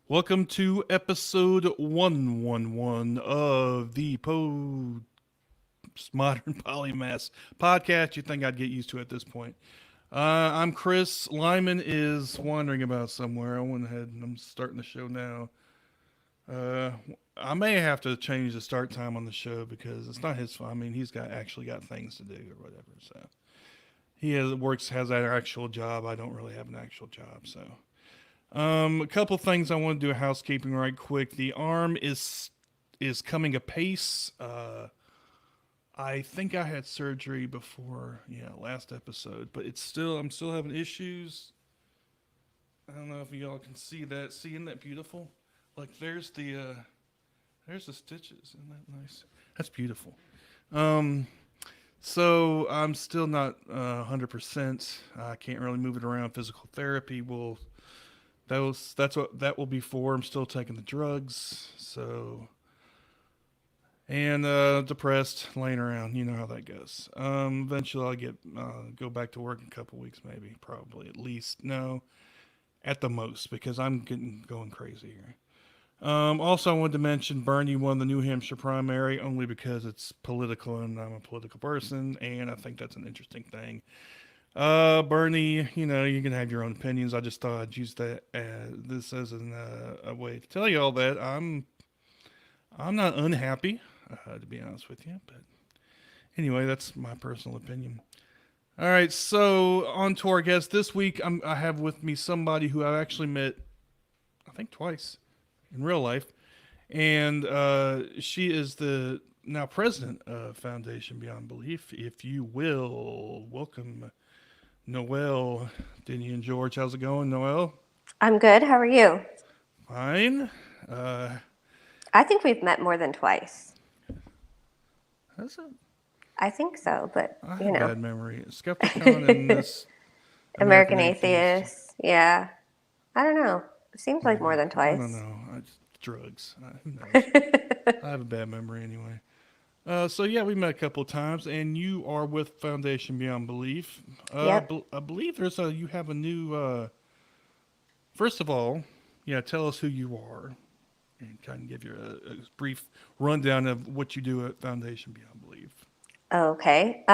Welcome to episode 111 of the Postmodern Polymath podcast. You think I'd get used to at this point. I'm Chris. Lyman is wandering about somewhere. I went ahead and I'm starting the show now. Uh, I may have to change the start time on the show because it's not his fault. I mean, he's actually got things to do or whatever. So has that actual job. I don't really have an actual job. So a couple things I want to do housekeeping right quick. The arm is coming apace. I think I had surgery before, last episode, but I'm still having issues. I don't know if y'all can see that. Isn't that beautiful? Like there's the stitches. Isn't that nice? That's beautiful. Um, so I'm still not 100%. I can't really move it around. Physical therapy will that's what that will be for. I'm still taking the drugs, so and depressed, laying around. You know how that goes. Eventually, I'll get go back to work in a couple weeks, maybe, probably at least. No, at the most, because I'm getting going crazy here. Also, I wanted to mention Bernie won the New Hampshire primary only because it's political and I'm a political person, and I think that's an interesting thing. Bernie, you can have your own opinions. I just thought I'd use this as a way to tell you all that I'm not unhappy, to be honest with you. But anyway, that's my personal opinion. All right, so on to our guest this week. I have with me somebody who I've actually met, I think twice, in real life, and she is the now president of Foundation Beyond Belief. If you will, welcome Noelle, George. How's it going, Noelle? I'm good. How are you? Fine. Uh, I think we've met more than twice. that's a, I think so, but I have bad memory. Skepticon and this American American Atheist. Atheist. Yeah. I don't know. It seems like more Maybe. than I don't twice. know. Drugs. Who knows? I have a bad memory anyway. So yeah, we met a couple of times, and you are with Foundation Beyond Belief. Yep. I believe you have a new. First of all, yeah, tell us who you are, and kind of give you a brief rundown of what you do at Foundation Beyond Belief. Okay.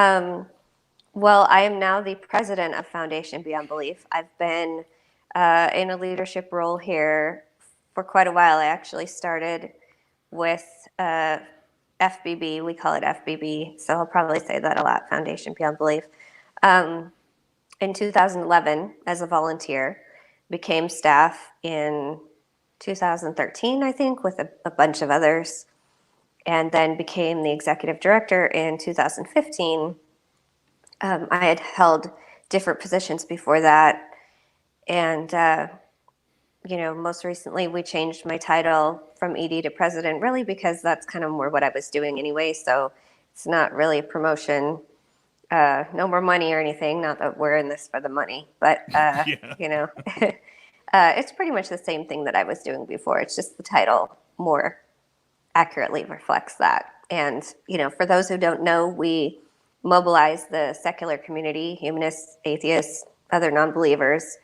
Well, I am now the president of Foundation Beyond Belief. I've been in a leadership role here for quite a while. I actually started with FBB. We call it FBB, so I'll probably say that a lot, Foundation Beyond Belief. Um, in 2011 as a volunteer, became staff in 2013, I think, with a bunch of others, and then became the executive director in 2015. I had held different positions before that, and most recently we changed my title from ED to president, really because that's kind of more what I was doing anyway. So it's not really a promotion, no more money or anything. Not that we're in this for the money, but Yeah. it's pretty much the same thing that I was doing before. It's just the title more accurately reflects that. And for those who don't know, we mobilize the secular community, humanists, atheists, other non-believers,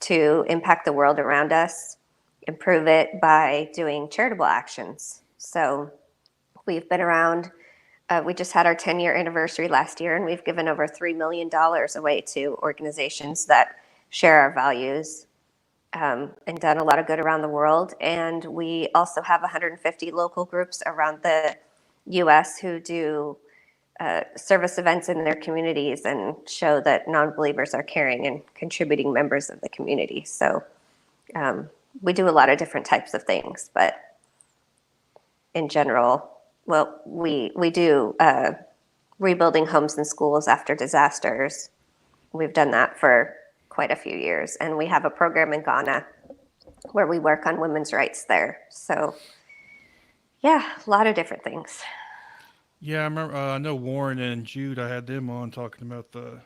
to impact the world around us, improve it by doing charitable actions. So we've been around. We just had our 10-year anniversary last year, and we've given over $3 million away to organizations that share our values, and done a lot of good around the world. And we also have 150 local groups around the U.S. who do service events in their communities and show that non-believers are caring and contributing members of the community. So we do a lot of different types of things, but in general, well, we do rebuilding homes and schools after disasters. We've done that for quite a few years, and we have a program in Ghana where we work on women's rights there. So, yeah, a lot of different things. Yeah, I remember. I know Warren and Jude. I had them on talking about the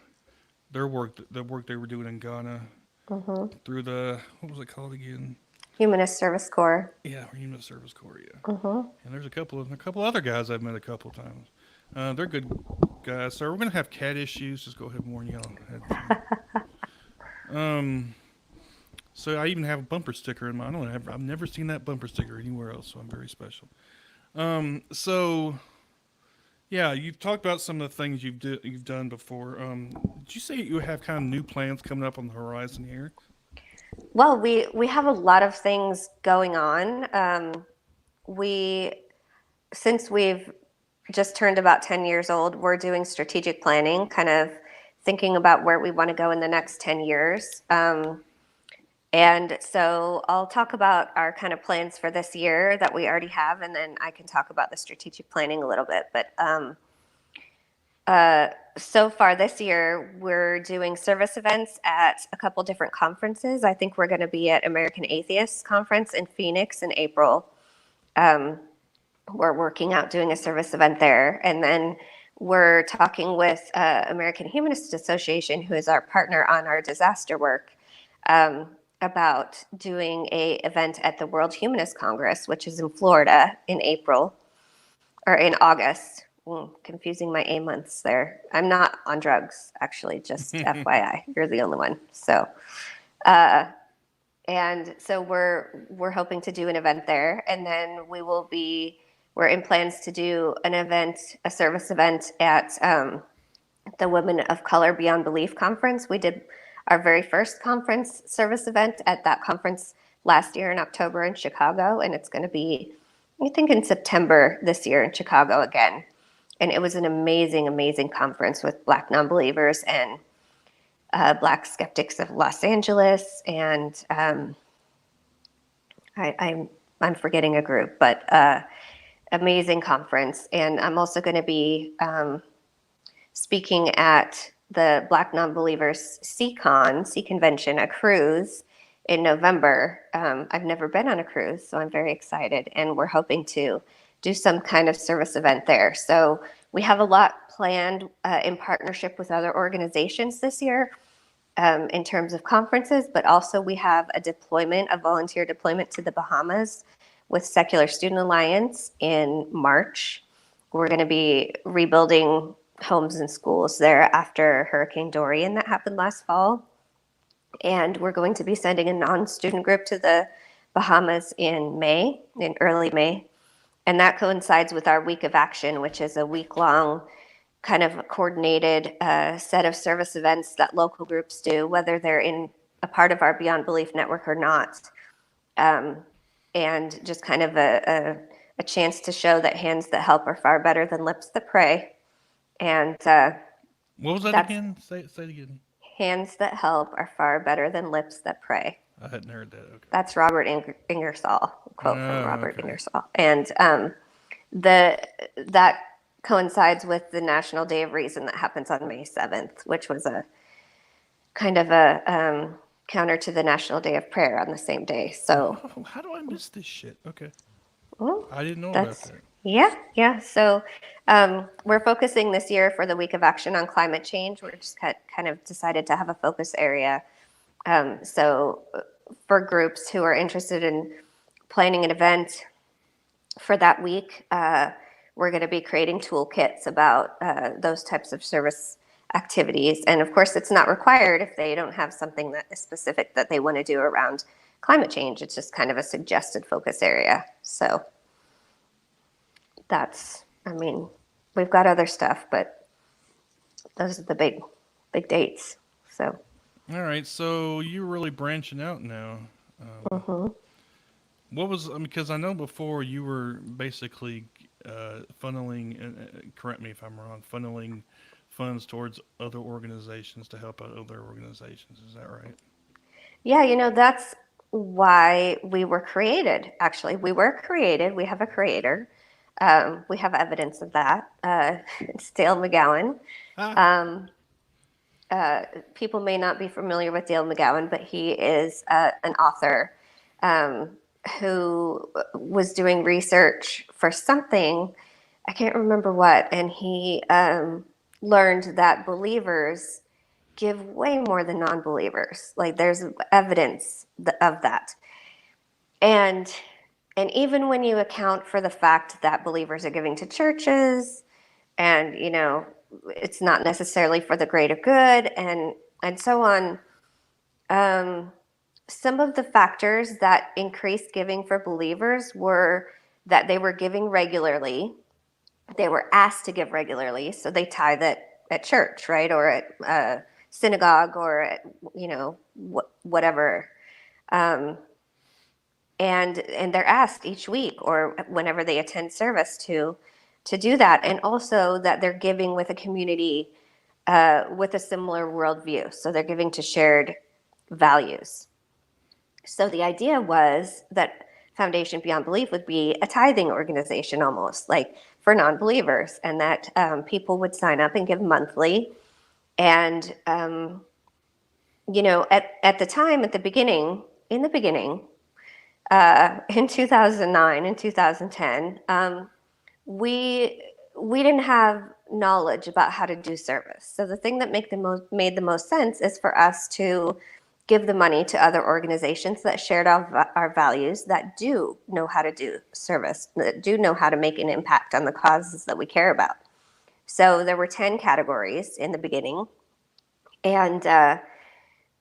work they were doing in Ghana Mm-hmm. through the what was it called again? Humanist Service Corps. Yeah, Human Service Corps. Yeah, Mm-hmm. and there's a couple other guys I've met a couple times. They're good guys. So we're gonna have cat issues. Just go ahead and warn y'all ahead of time. Um, So I even have a bumper sticker in mine. I've never seen that bumper sticker anywhere else, so I'm very special. So yeah, you've talked about some of the things you've done before. Did you say you have kind of new plans coming up on the horizon here? Well, we have a lot of things going on. We since we've just turned about 10 years old, we're doing strategic planning, kind of thinking about where we want to go in the next 10 years. And so I'll talk about our kind of plans for this year that we already have, and then I can talk about the strategic planning a little bit. But so far this year, we're doing service events at a couple different conferences. I think we're going to be at American Atheists Conference in Phoenix in April. We're working out doing a service event there. And then we're talking with American Humanist Association, who is our partner on our disaster work, about doing a event at the World Humanist Congress, which is in Florida in April or in August. Confusing my A months there. I'm not on drugs, actually, just FYI. You're the only one. So, and so we're hoping to do an event there, and then we're in plans to do an event, a service event at the Women of Color Beyond Belief conference. We did our very first conference service event at that conference last year in October in Chicago, and it's going to be, I think, in September this year in Chicago again. And it was an amazing, amazing conference with Black nonbelievers and Black skeptics of Los Angeles, and I'm forgetting a group, but amazing conference. And I'm also going to be speaking at the Black Nonbelievers Sea Convention, a cruise in November. I've never been on a cruise, so I'm very excited, and we're hoping to do some kind of service event there. So we have a lot planned in partnership with other organizations this year in terms of conferences, but also we have a volunteer deployment to the Bahamas with Secular Student Alliance in March. We're going to be rebuilding homes and schools there after Hurricane Dorian that happened last fall. And we're going to be sending a non-student group to the Bahamas in early May. And that coincides with our Week of Action, which is a week-long kind of coordinated set of service events that local groups do, whether they're in a part of our Beyond Belief network or not. And just kind of a chance to show that hands that help are far better than lips that pray. And What was that that's again? Say it again. hands that help are far better than lips that pray. I hadn't heard that. Okay. That's Robert Ingersoll, a quote from Oh, Robert okay. Ingersoll. And that coincides with the National Day of Reason that happens on May 7th, which was a kind of a counter to the National Day of Prayer on the same day. So Oh, how do I miss this shit? Okay. well, I didn't know about that's that. yeah. So we're focusing this year for the Week of Action on climate change. We're just kind of decided to have a focus area. So for groups who are interested in planning an event for that week, we're going to be creating toolkits about those types of service activities. And of course, it's not required if they don't have something that is specific that they want to do around climate change. It's just kind of a suggested focus area. So we've got other stuff, but those are the big dates. So. All right, so you're really branching out now. Mhm. What was because I know before you were basically funneling, correct me if I'm wrong, funneling funds towards other organizations to help out other organizations. Is that right? Yeah, that's why we were created. Actually, we were created. We have a creator. We have evidence of that. It's Dale McGowan. Ah, Um, People may not be familiar with Dale McGowan, but he is an author um, who was doing research for something. I can't remember what, and he learned that believers give way more than non-believers. Like there's evidence of that. And and even when you account for the fact that believers are giving to churches and it's not necessarily for the greater good and so on, um, some of the factors that increased giving for believers were that they were giving regularly. They were asked to give regularly, so they tithe at church, right, or at synagogue, or at, whatever, um, and they're asked each week or whenever they attend service to do that, and also that they're giving with a community with a similar worldview, so they're giving to shared values. So the idea was that Foundation Beyond Belief would be a tithing organization, almost like for non-believers, and that people would sign up and give monthly. And at the time, at the beginning, in 2009 and 2010, we didn't have knowledge about how to do service. So the thing that made the most sense is for us to give the money to other organizations that shared our values, that do know how to do service, that do know how to make an impact on the causes that we care about. So there were 10 categories in the beginning, and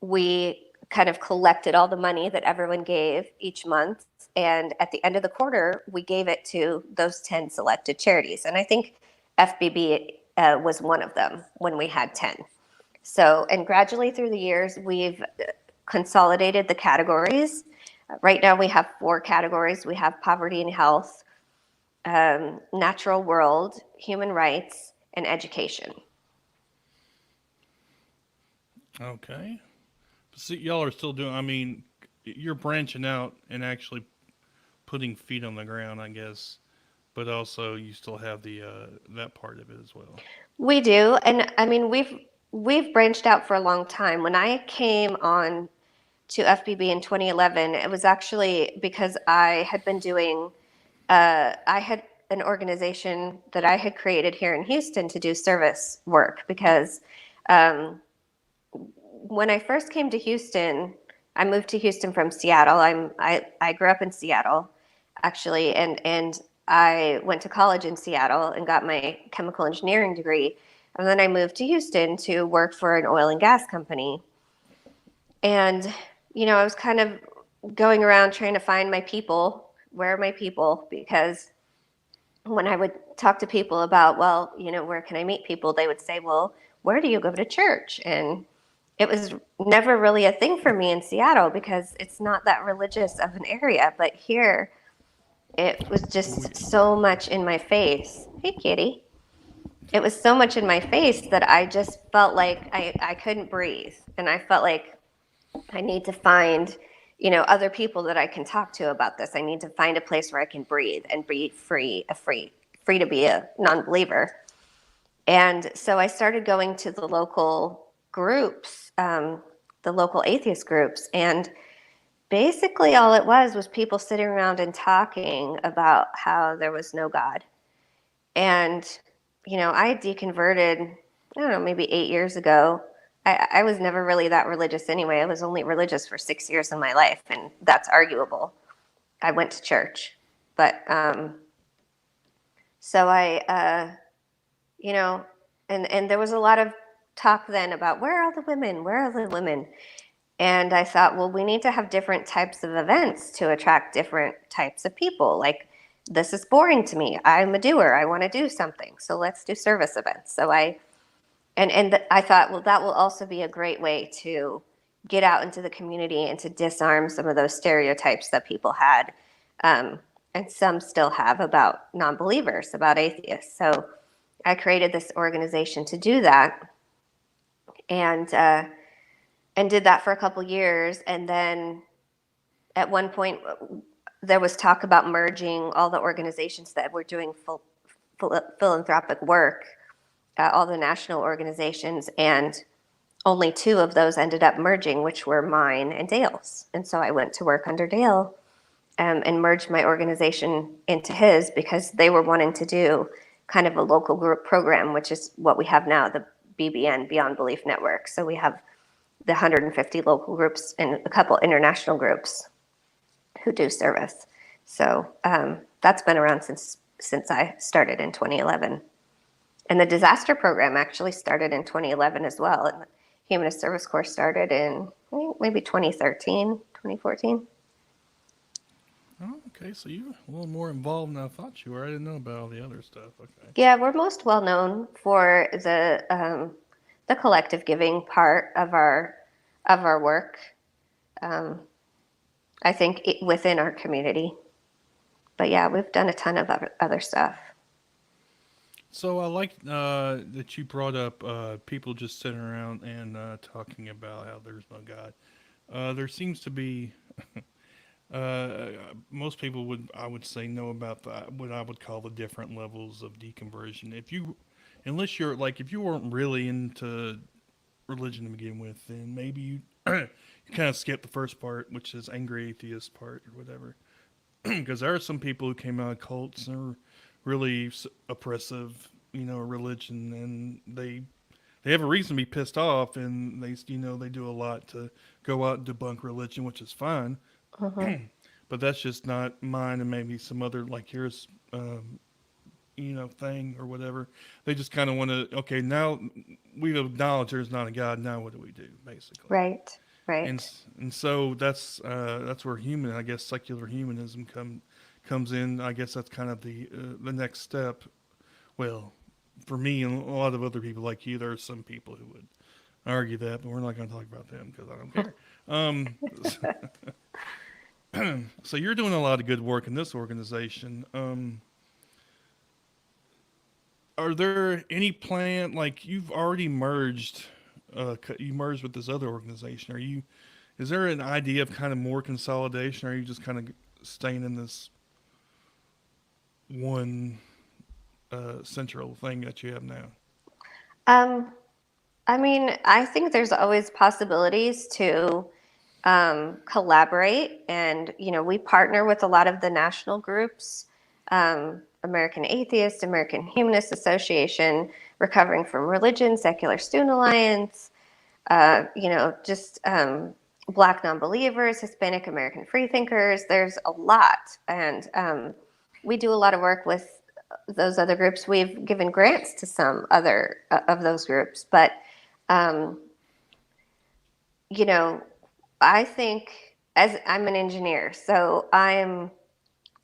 we kind of collected all the money that everyone gave each month. And at the end of the quarter, we gave it to those 10 selected charities. And I think FBB was one of them when we had 10. So, and gradually through the years, we've consolidated the categories. Right now, we have 4 categories. We have poverty and health, natural world, human rights, and education. Okay. So y'all are still doing, I mean, you're branching out and actually putting feet on the ground, I guess, but also you still have the that part of it as well. We do, and I mean we've branched out for a long time. When I came on to FBB in 2011, it was actually because I had been doing, I had an organization that I had created here in Houston to do service work, because when I first came to Houston, I moved to Houston from Seattle. I grew up in Seattle, actually, and I went to college in Seattle and got my chemical engineering degree. And then I moved to Houston to work for an oil and gas company. And, I was kind of going around trying to find my people. Where are my people? Because when I would talk to people about, well, where can I meet people? They would say, well, where do you go to church? And it was never really a thing for me in Seattle because it's not that religious of an area. But here, it was just so much in my face. Hey, kitty. It was so much in my face that I just felt like I couldn't breathe. And I felt like I need to find, other people that I can talk to about this. I need to find a place where I can breathe and be free to be a non-believer. And so I started going to the local groups, the local atheist groups, and basically all it was people sitting around and talking about how there was no God. And, I deconverted, I don't know, maybe 8 years ago. I was never really that religious anyway. I was only religious for 6 years in my life, and that's arguable. I went to church. But, so and there was a lot of talk then about where are the women? Where are the women? And I thought, well, we need to have different types of events to attract different types of people. Like, this is boring to me. I'm a doer. I want to do something. So let's do service events. So I thought, well, that will also be a great way to get out into the community and to disarm some of those stereotypes that people had, and some still have, about non-believers, about atheists. So I created this organization to do that, and did that for a couple years. And then at one point, there was talk about merging all the organizations that were doing philanthropic work, all the national organizations, and only 2 of those ended up merging, which were mine and Dale's. And so I went to work under Dale, and merged my organization into his, because they were wanting to do kind of a local group program, which is what we have now, the BBN, Beyond Belief Network. So we have the 150 local groups and a couple international groups who do service. So that's been around since I started in 2011. And the disaster program actually started in 2011 as well. And the Humanist Service Corps started in maybe 2013, 2014. Oh, okay. So you're a little more involved than I thought you were. I didn't know about all the other stuff. Okay. Yeah, we're most well known for the collective giving part of our work. Um, I think within our community. But yeah, we've done a ton of other stuff. So I like that you brought up people just sitting around and talking about how there's no God. There seems to be uh, most people would I would say know about what I would call the different levels of deconversion. If you, unless you're like if you weren't really into religion to begin with, then maybe you you kind of skip the first part, which is angry atheist part or whatever. Because there are some people who came out of cults and are really oppressive, religion, and they have a reason to be pissed off, and they do a lot to go out and debunk religion, which is fine. Hmm. But that's just not mine, and maybe some other like here's thing or whatever. They just kind of want to okay now we've acknowledged there's not a God. Now what do we do basically? Right, and right. and so that's where I guess secular humanism comes in. I guess that's kind of the next step. Well, for me and a lot of other people like you, there are some people who would argue that, but we're not going to talk about them because I don't care. Um, so you're doing a lot of good work in this organization. Are there any plan like you've already merged? You merged with this other organization. Are you Is there an idea of kind of more consolidation, or are you just kind of staying in this one central thing that you have now? Um, I mean, I think there's always possibilities to collaborate, and we partner with a lot of the national groups, American Atheist, American Humanist Association, Recovering from Religion, Secular Student Alliance, just Black Nonbelievers, Hispanic American Freethinkers. There's a lot, and we do a lot of work with those other groups. We've given grants to some other of those groups, but um, you know, I think as I'm an engineer, so I'm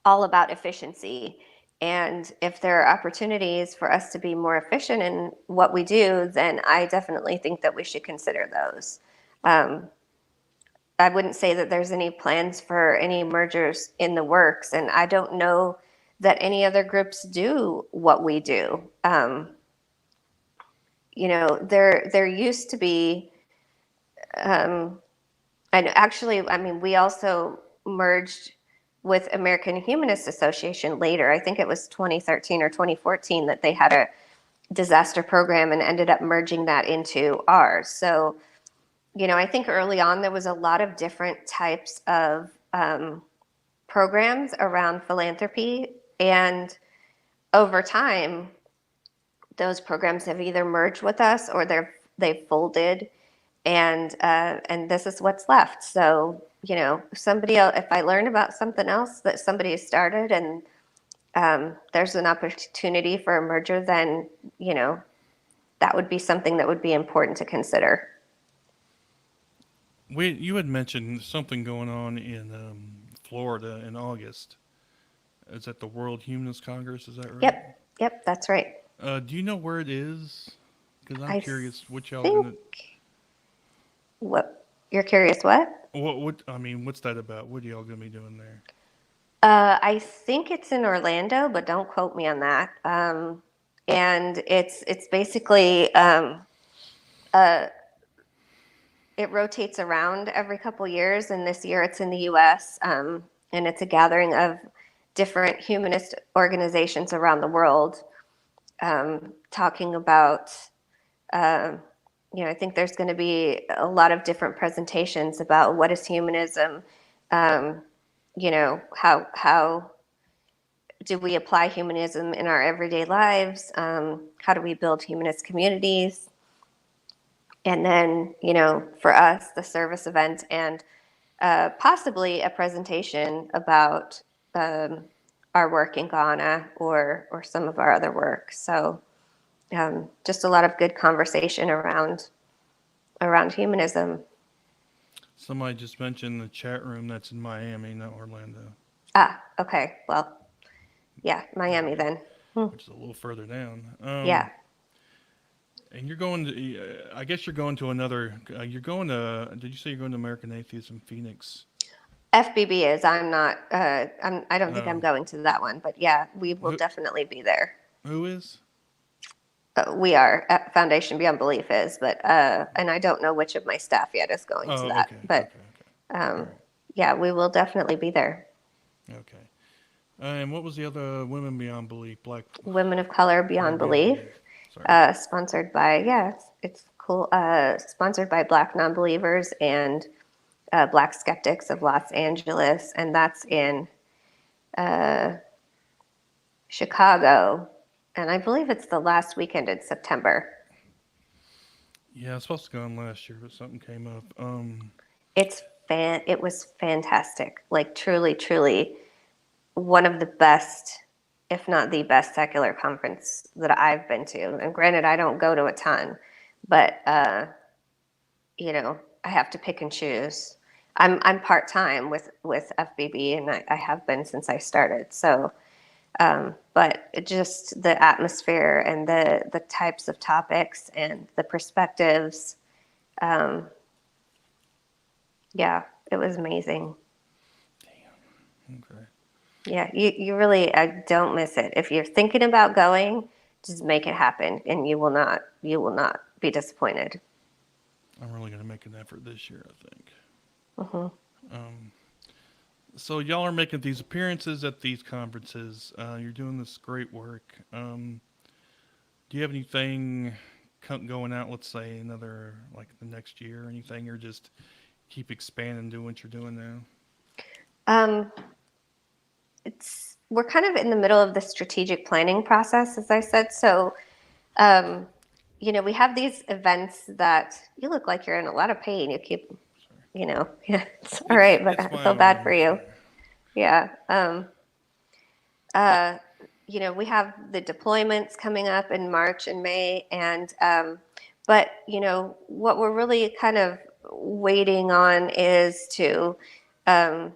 all about efficiency. And if there are opportunities for us to be more efficient in what we do, then I definitely think that we should consider those. Um, I wouldn't say that there's any plans for any mergers in the works, and I don't know that any other groups do what we do. There used to be, um, and actually, I mean, we also merged with American Humanist Association later. I think it was 2013 or 2014 that they had a disaster program and ended up merging that into ours. So I think early on there was a lot of different types of programs around philanthropy, and over time, those programs have either merged with us or they've folded, and this is what's left. So if somebody else, if I learn about something else that somebody has started, and there's an opportunity for a merger, then that would be something that would be important to consider. You had mentioned something going on in Florida in August. Is that the World Humanist Congress? Is that right? Yep, that's right. Do you know where it is? Because I'm I curious what y'all think gonna. what you're curious what? What I mean, what's that about? What are y'all gonna be doing there? I think it's in Orlando, but don't quote me on that. And it's basically uh, it rotates around every couple years, and this year it's in the U.S. And it's a gathering of different humanist organizations around the world, talking about. Um, I think there's going to be a lot of different presentations about what is humanism. Um, how do we apply humanism in our everyday lives? How do we build humanist communities? And then, for us, the service event and possibly a presentation about um, our work in Ghana or some of our other work. So just a lot of good conversation around humanism. Somebody just mentioned the chat room that's in Miami, not Orlando. Ah, okay. Well, yeah, Miami Yeah, then. Hmm. which is a little further down. Yeah. And you're going to, I guess you're going to another, you're going to, did you say you're going to American Atheism Phoenix? FBB is. I'm not. I don't think I'm Oh, going to that one, but yeah, we will who, definitely be there. who is? We are. Foundation Beyond Belief is, but and I don't know which of my staff yet is going to Oh, that, okay, but okay, okay. All um, right, yeah, we will definitely be there. okay. And what was the other Women Beyond Belief? Women of Color Color Beyond Beyond Belief, Belief. Sorry. sponsored by it's cool. Sponsored by Black Nonbelievers and Black Skeptics of Los Angeles, and that's in Chicago, and I believe it's the last weekend in September. Yeah, I was supposed to go on last year, but something came up. It was fantastic. Like truly, truly one of the best, if not the best secular conference that I've been to. And granted, I don't go to a ton, but I have to pick and choose. I'm part time with FBB, and I have been since I started. So, but just the atmosphere and the types of topics and the perspectives, um, yeah, it was amazing. Okay. Yeah, you really don't miss it. If you're thinking about going, just make it happen, and you will not be disappointed. I'm really going to make an effort this year, I think. Hmm. Um, so y'all are making these appearances at these conferences. You're doing this great work. Do you have anything going out? Let's say another like the next year or anything, or just keep expanding, doing what you're doing now. Um, we're kind of in the middle of the strategic planning process, as I said. So, um, we have these events that you look like you're in a lot of pain. You keep, Sorry. yeah, it's all right, but It's I my feel bad for alarm. you. Sorry. Yeah. Uh, we have the deployments coming up in March and May, and but what we're really kind of waiting on is to um,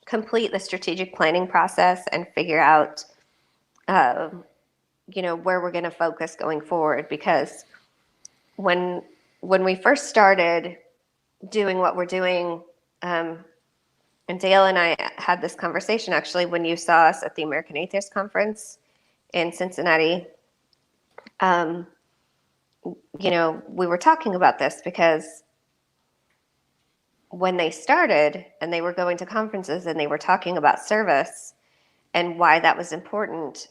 complete the strategic planning process and figure out uh, where we're going to focus going forward. Because when we first started doing what we're doing, um, and Dale and I had this conversation actually when you saw us at the American Atheist Conference in Cincinnati. Um, we were talking about this because when they started and they were going to conferences and they were talking about service and why that was important,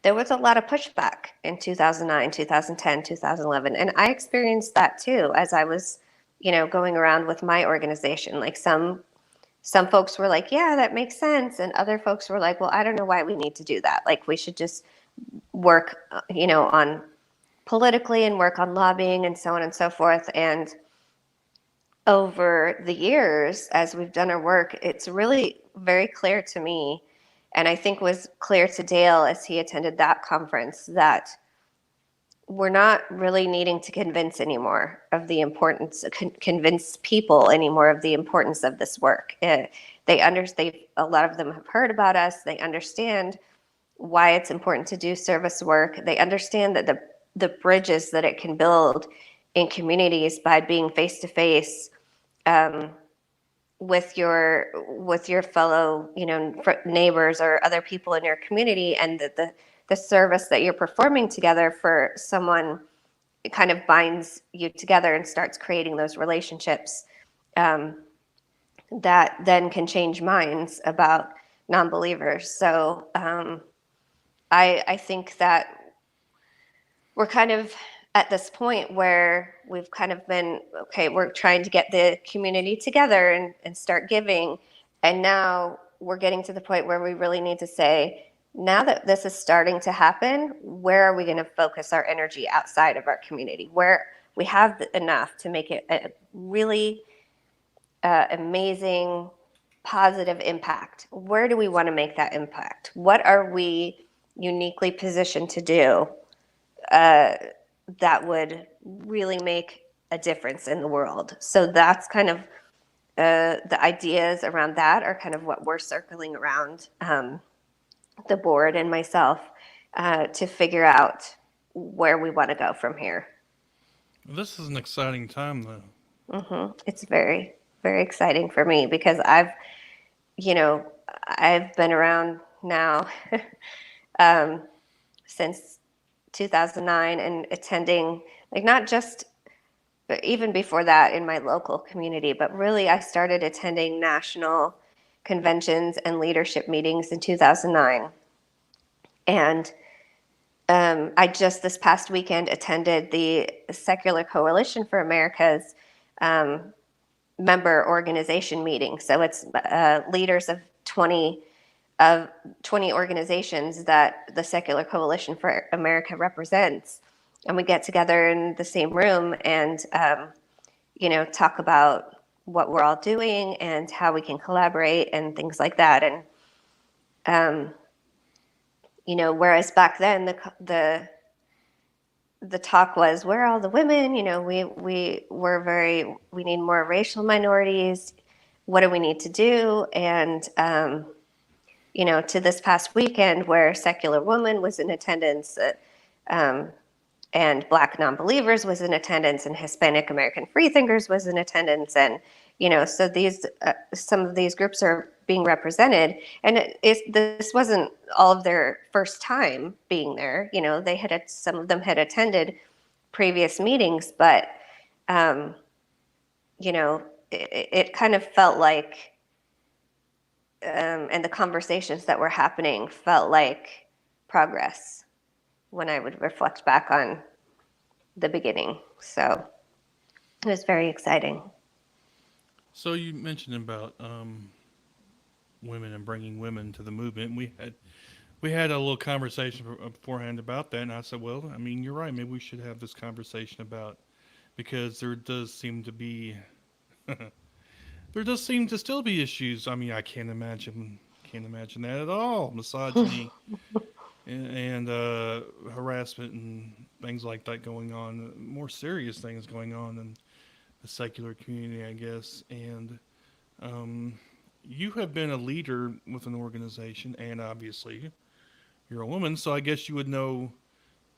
there was a lot of pushback in 2009, 2010, 2011. And I experienced that too as I was, going around with my organization. Like some folks were like, yeah, that makes sense. And other folks were like, well, I don't know why we need to do that. Like we should just work, on politically and work on lobbying and so on and so forth. And over the years, as we've done our work, it's really very clear to me, and I think was clear to Dale as he attended that conference, that we're not really needing to convince anymore of the importance, convince people anymore of the importance of this work. They understand, a lot of them have heard about us. They understand why it's important to do service work. They understand that the bridges that it can build in communities by being face to face with your fellow neighbors or other people in your community, and that the service that you're performing together for someone, it kind of binds you together and starts creating those relationships um, that then can change minds about non-believers. So I think that we're kind of at this point where we've kind of been, okay, we're trying to get the community together and start giving. And now we're getting to the point where we really need to say, now that this is starting to happen, where are we going to focus our energy outside of our community, where we have enough to make it a really amazing, positive impact? Where do we want to make that impact? What are we uniquely positioned to do that would really make a difference in the world? So that's kind of the ideas around that are kind of what we're circling around, the board and myself, to figure out where we want to go from here. This is an exciting time, though. It's very, very exciting for me because I've been around now since 2009 and attending, like, not just, but even before that in my local community, but really I started attending national conventions and leadership meetings in 2009. And I just this past weekend attended the Secular Coalition for America's member organization meeting. So it's leaders of 20 organizations that the Secular Coalition for America represents. And we get together in the same room and, talk about what we're all doing and how we can collaborate and things like that. And, whereas back then the talk was, where are all the women? We need more racial minorities. What do we need to do? And, to this past weekend where Secular Woman was in attendance, and Black non-believers was in attendance, and Hispanic American Freethinkers was in attendance. And, so some of these groups are being represented, and this wasn't all of their first time being there. Some of them had attended previous meetings, but, it kind of felt like, and the conversations that were happening felt like progress when I would reflect back on the beginning. So it was very exciting. So you mentioned about women and bringing women to the movement. We had a little conversation beforehand about that, and I said, well, I mean, you're right. Maybe we should have this conversation about, because there does seem to be there does seem to still be issues. I mean, I can't imagine that at all. Misogyny and harassment and things like that going on. More serious things going on in the secular community, I guess. And you have been a leader with an organization, and obviously you're a woman, so I guess you would know.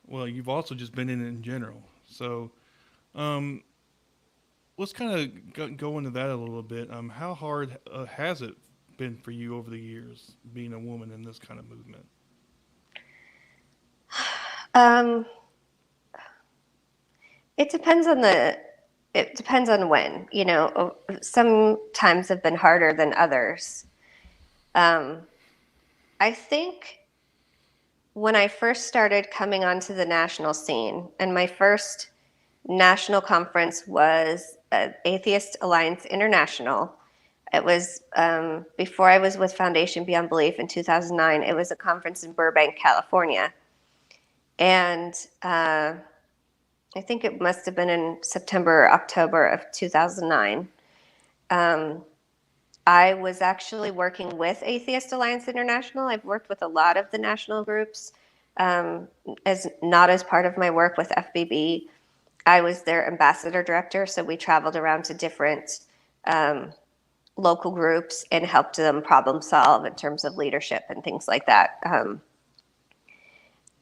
Well, you've also just been in general. So let's kind of go into that a little bit. How hard has it been for you over the years being a woman in this kind of movement? It depends on when, some times have been harder than others. I think when I first started coming onto the national scene, and my first national conference was Atheist Alliance International. It was before I was with Foundation Beyond Belief in 2009. It was a conference in Burbank, California. And I think it must have been in September or October of 2009. I was actually working with Atheist Alliance International. I've worked with a lot of the national groups, not as part of my work with FBB. I was their ambassador director, so we traveled around to different local groups and helped them problem solve in terms of leadership and things like that.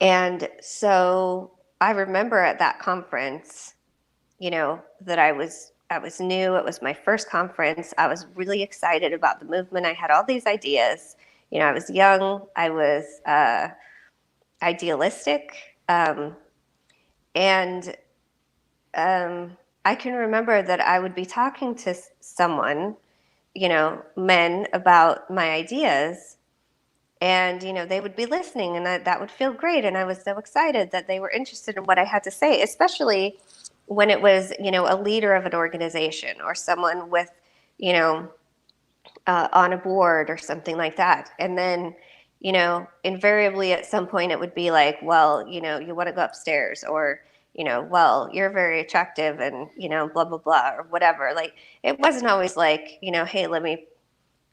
And so I remember at that conference, that I was new. It was my first conference. I was really excited about the movement. I had all these ideas. I was young. I was idealistic. And I can remember that I would be talking to someone, men, about my ideas. And, they would be listening, and that would feel great. And I was so excited that they were interested in what I had to say, especially when it was, a leader of an organization or someone with, on a board or something like that. And then, invariably at some point it would be like, well, you want to go upstairs, or, well, you're very attractive and, blah, blah, blah, or whatever. Like, it wasn't always like, hey,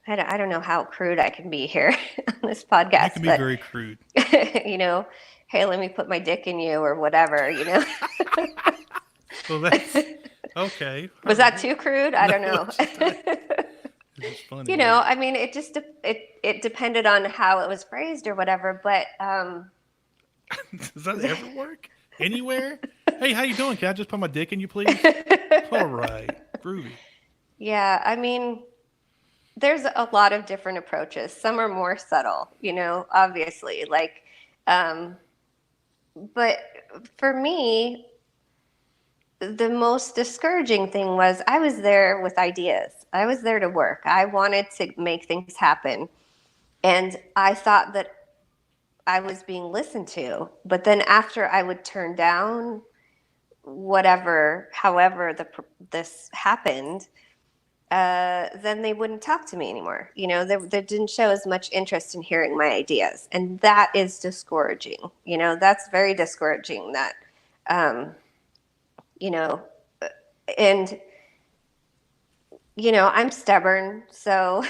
I don't know how crude I can be here on this podcast. You can be very crude. Hey, let me put my dick in you, or whatever, Well, that's okay. Was that too crude? I don't know. which is funny. You know, I mean, it just it depended on how it was phrased or whatever. But Does that ever work anywhere? Hey, how you doing? Can I just put my dick in you, please? All right, groovy. yeah, I mean, there's a lot of different approaches. Some are more subtle, you know, obviously. Like, um, but for me, the most discouraging thing was I was there with ideas. I was there to work. I wanted to make things happen. And I thought that I was being listened to. But then after I would turn down whatever, however this happened, then they wouldn't talk to me anymore. You know, they didn't show as much interest in hearing my ideas. And that is discouraging. You know, that's very discouraging that, um, you know, and, you know, I'm stubborn. So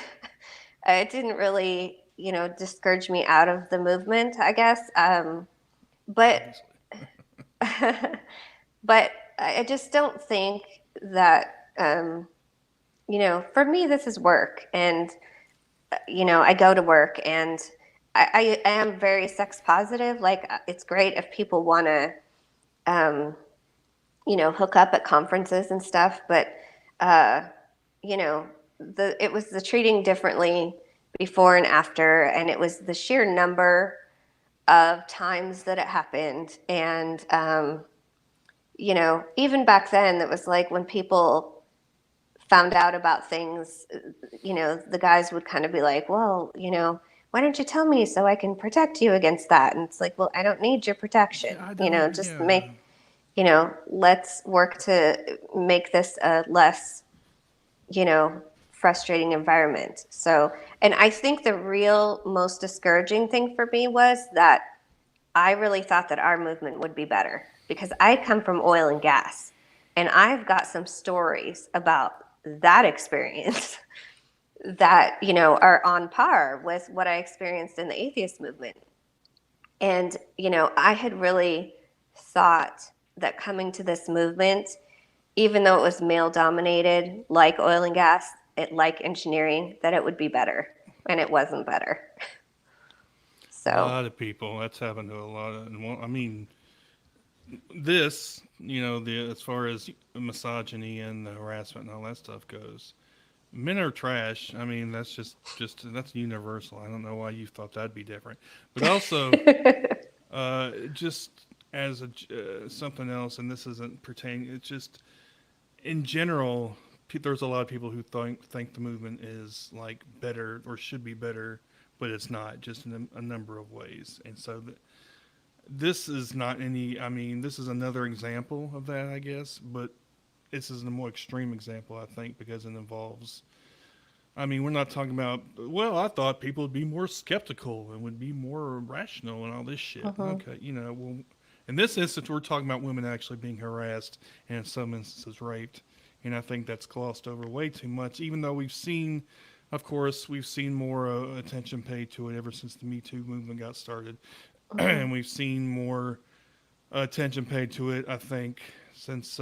it didn't really, you know, discourage me out of the movement, I guess. But, Obviously. but I just don't think that, you know, for me, this is work. And, you know, I go to work and I am very sex positive. Like, it's great if people want to, um, you know, hook up at conferences and stuff. But, uh, you know, it was the treating differently before and after. And it was the sheer number of times that it happened. And, you know, even back then, it was like when people found out about things, you know, the guys would kind of be like, well, you know, why don't you tell me so I can protect you against that? And it's like, well, I don't need your protection. Yeah, I You know, don't. just Yeah, you know, let's work to make this a less, you know, frustrating environment. So, and I think the real most discouraging thing for me was that I really thought that our movement would be better because I come from oil and gas and I've got some stories about that experience that, you know, are on par with what I experienced in the atheist movement. And, you know, I had really thought that coming to this movement, even though it was male dominated, like oil and gas, like engineering, that it would be better. And it wasn't better. a So, lot of people. That's happened to a lot of. I mean, this, the as far as misogyny and the harassment and all that stuff goes, men are trash. I mean, that's just that's universal. I don't know why you thought that'd be different, but also, just as something else, and this isn't pertaining. It's just in general, there's a lot of people who think the movement is like better or should be better, but it's not. Just in a number of ways, and so this is not any. I mean, this is another example of that, I guess, but this is a more extreme example, I think, because it involves. I mean, we're not talking about. Well, I thought people would be more skeptical and would be more rational and all this shit. uh-huh. Okay, well, in this instance, we're talking about women actually being harassed and in some instances raped, and I think that's glossed over way too much. Even though we've seen, of course, we've seen more attention paid to it ever since the Me Too movement got started, Uh-huh. and we've seen more attention paid to it. I think since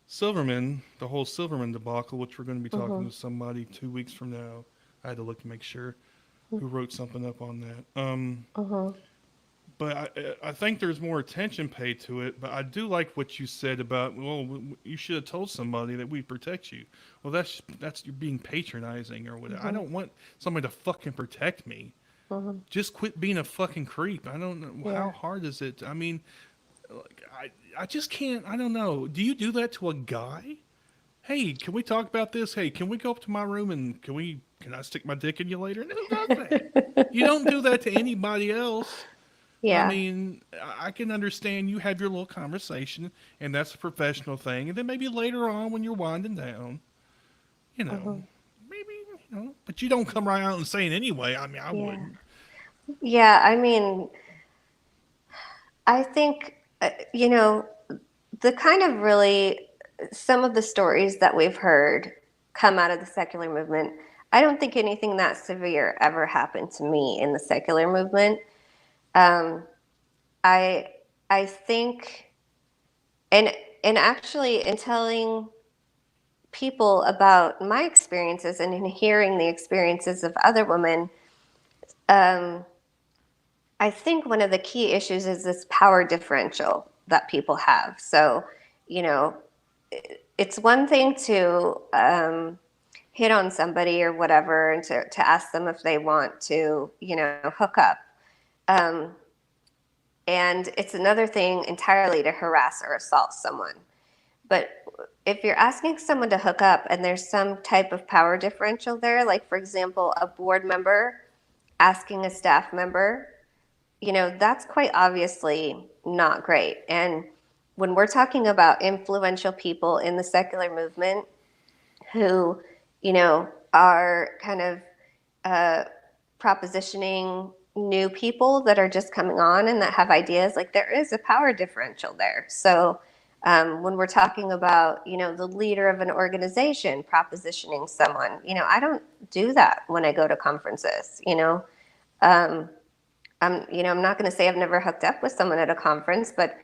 Silverman, the whole Silverman debacle, which we're going to be talking Uh-huh. to somebody 2 weeks from now. I had to look to make sure who wrote something up on that. Uh-huh. But I think there's more attention paid to it. But I do like what you said about, well, you should have told somebody that we protect you. Well, that's you're being patronizing or whatever. I Uh-huh. don't want somebody to fucking protect me. Uh-huh. Just quit being a fucking creep. I don't know how Yeah. hard is it. I mean, like, I just can't. I don't know. Do you do that to a guy? Hey, can we talk about this? Hey, can we go up to my room and can I stick my dick in you later? And who does that? You don't do that to anybody else. I Yeah. mean, I can understand you have your little conversation and that's a professional thing. And then maybe later on when you're winding down, you know, Uh-huh. maybe, but you don't come right out and say it anyway. I mean, I Yeah. wouldn't. Yeah, I mean, I think, you know, the kind of really, some of the stories that we've heard come out of the secular movement, I don't think anything that severe ever happened to me in the secular movement. Um, I, I think, and, and actually in telling people about my experiences and in hearing the experiences of other women, I think one of the key issues is this power differential that people have. So, you know, it's one thing to hit on somebody or whatever and to ask them if they want to, hook up. Um, and it's another thing entirely to harass or assault someone. But if you're asking someone to hook up and there's some type of power differential there, like for example, a board member asking a staff member, that's quite obviously not great. And when we're talking about influential people in the secular movement who, are kind of propositioning new people that are just coming on and that have ideas, like there is a power differential there. So when we're talking about, the leader of an organization propositioning someone, I don't do that when I go to conferences, I'm not going to say I've never hooked up with someone at a conference, but,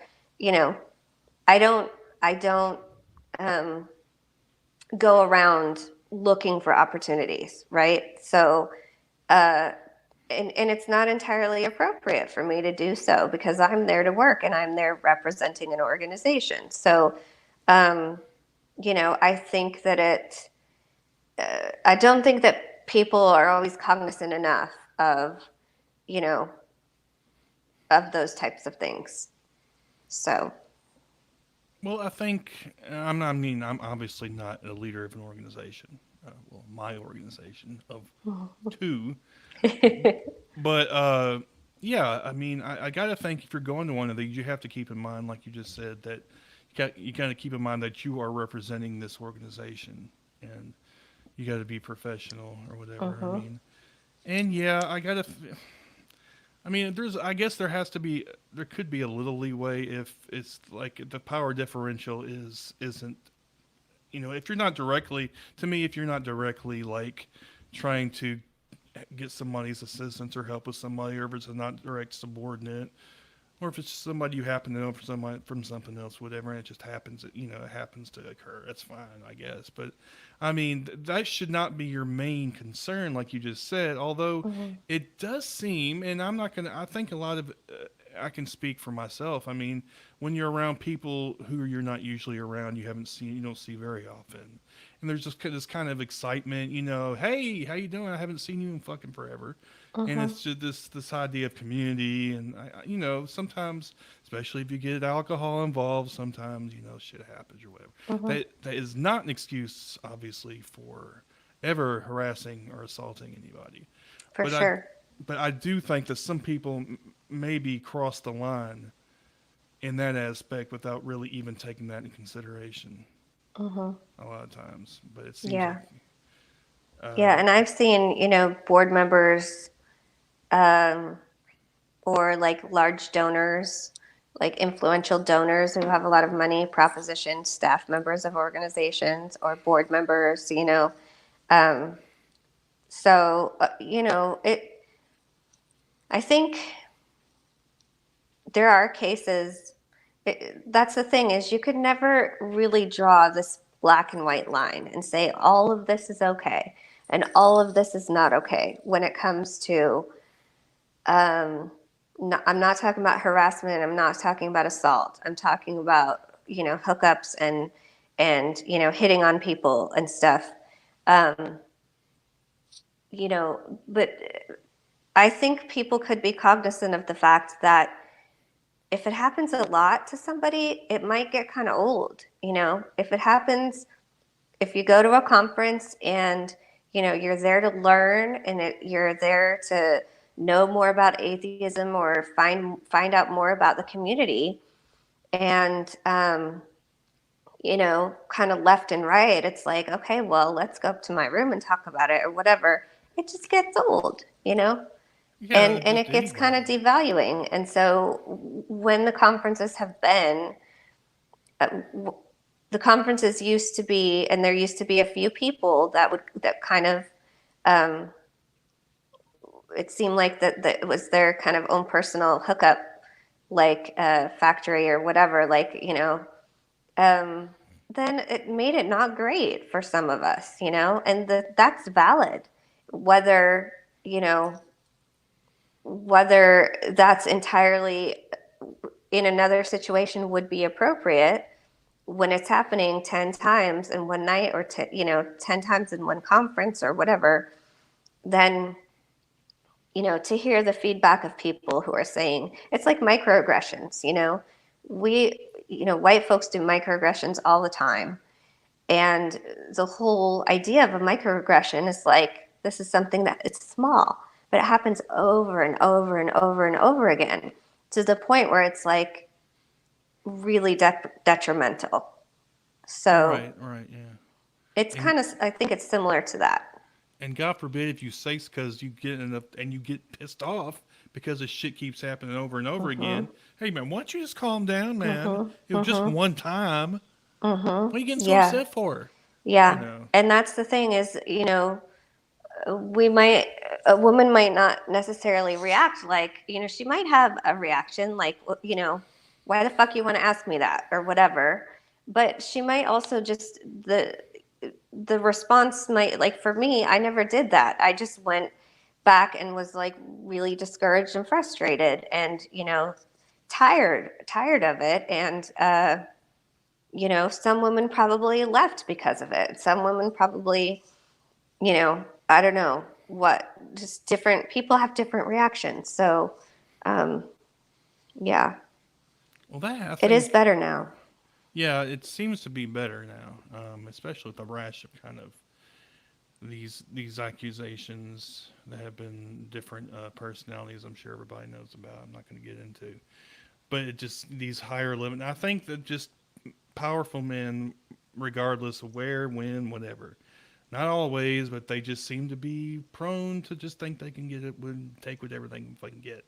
I don't um, go around looking for opportunities, right? So, and it's not entirely appropriate for me to do so because I'm there to work and I'm there representing an organization. So, I think that I don't think that people are always cognizant enough of, you know, of those types of things. So, Well, I think I'm not. I mean, I'm obviously not a leader of an organization. Well, my organization of two, but yeah. I mean, I gotta think if you're going to one of these, you have to keep in mind, like you just said, that you gotta keep in mind that you are representing this organization, and you got to be professional or whatever. I mhm, mean, and yeah, I mean, I guess there could be a little leeway if it's like the power differential isn't, if you're not directly, to me, if you're not directly like trying to get somebody's assistance or help with somebody, or if it's a not direct subordinate, or if it's somebody you happen to know from something else, whatever, and it just happens, it happens to occur. That's fine, I guess. But I mean, that should not be your main concern, like you just said. Although mhm, it does seem, and I'm not gonna. I think a lot of, I can speak for myself. I mean, when you're around people who you're not usually around, you don't see very often, and there's just this kind of excitement. Hey, how you doing? I haven't seen you in fucking forever, and mhm, it's just this idea of community. And sometimes, especially if you get alcohol involved, sometimes shit happens or whatever. mhm. That is not an excuse, obviously, for ever harassing or assaulting anybody. For But I sure. but I do think that some people maybe cross the line in that aspect without really even taking that into consideration Mhm. a lot of times. But it seems like Yeah. Yeah. uh, And I've seen, board members um, or like large donors, like influential donors who have a lot of money, proposition staff members of organizations or board members, Um, so, I think there are cases. That's the thing is you could never really draw this black and white line and say all of this is okay and all of this is not okay when it comes to um, no, I'm not talking about harassment. I'm not talking about assault. I'm talking about hookups and hitting on people and stuff. Um, but I think people could be cognizant of the fact that if it happens a lot to somebody, it might get kind of old. If it happens, if you go to a conference and you're there to learn and you're there to know more about atheism or find out more about the community and kind of left and right, it's like, okay, well, let's go up to my room and talk about it or whatever. It just gets old. yeah, And just it gets kind of anybody. devaluing. And so when the conferences have been, uh, the conferences used to be, and there used to be a few people that kind of, um, it seemed like that it was their kind of own personal hookup, like factory or whatever. Like um, then it made it not great for some of us, and that's valid. Whether, you know, whether that's entirely in another situation would be appropriate when it's happening 10 times in one night or 10 times in one conference or whatever, then to hear the feedback of people who are saying it's like microaggressions, we, white folks do microaggressions all the time. And the whole idea of a microaggression is like, this is something that it's small, but it happens over and over and over and over again to the point where it's like really detrimental. So Right, yeah. it's And kind of, I think it's similar to that. and God forbid if you say because you get enough and you get pissed off because this shit keeps happening over and over again. Hey man, why don't you just calm down, man? It was just one time. What are you getting so Yeah. upset for? You Yeah. know. And that's the thing is, we might a woman might not necessarily react like, she might have a reaction like, why the fuck you want to ask me that or whatever, but she might also just the response might, like, for me, I never did that. I just went back and was like really discouraged and frustrated and tired of it. And some women probably left because of it. Some women probably, I don't know what, just different people have different reactions. So, um, yeah, Well, that I it is think. better now. Yeah, it seems to be better now, especially with the rash of kind of these accusations that have been different personalities. I'm sure everybody knows about. I'm not going to get into, but it just these higher limit. I think that just powerful men, regardless of where, when, whatever. Not always, but they just seem to be prone to just think they can get it, would take whatever they can fucking get.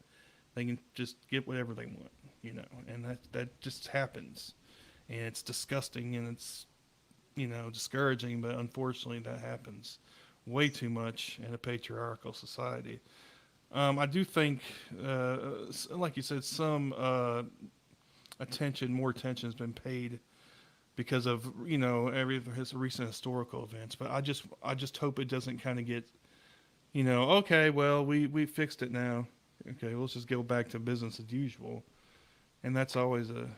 They can just get whatever they want, and that just happens, and it's disgusting and it's discouraging, but unfortunately that happens way too much in a patriarchal society. I do think, like you said, some more attention has been paid because of every his recent historical events. But I just hope it doesn't kind of get okay, well we fixed it now. Okay, let's just go back to business as usual. And that's always a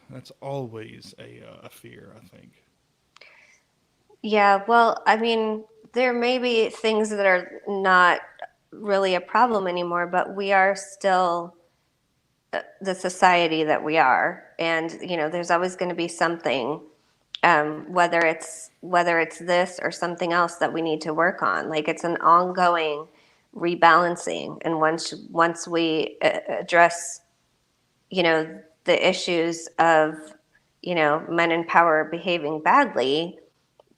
fear, I think. Yeah, well, I mean, there may be things that are not really a problem anymore, but we are still the society that we are, and there's always going to be something, whether it's this or something else that we need to work on. Like, it's an ongoing rebalancing, and once we address the issues of men in power behaving badly,